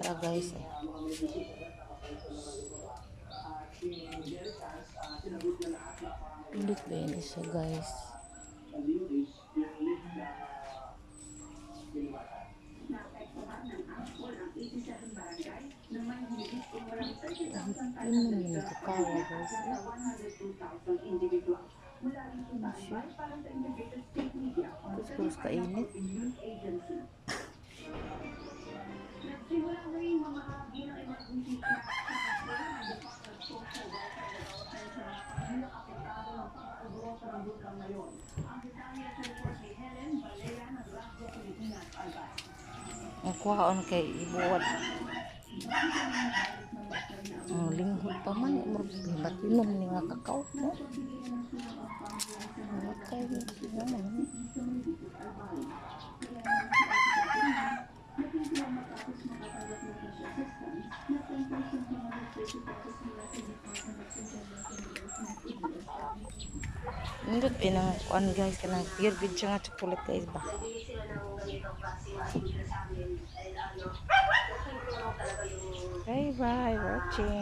Tara guys. Pilit ba yun siya guys? Yun mo yung kakawa guys. Terus kainit. Ang kuhaon kay ibuwad. Ang linghod pa man. Ba't inom ni nga kakao mo? Okay, naman. Nindot pinang kuan guys kanang pure good siya nga chocolate guys ba. Bye bye watching.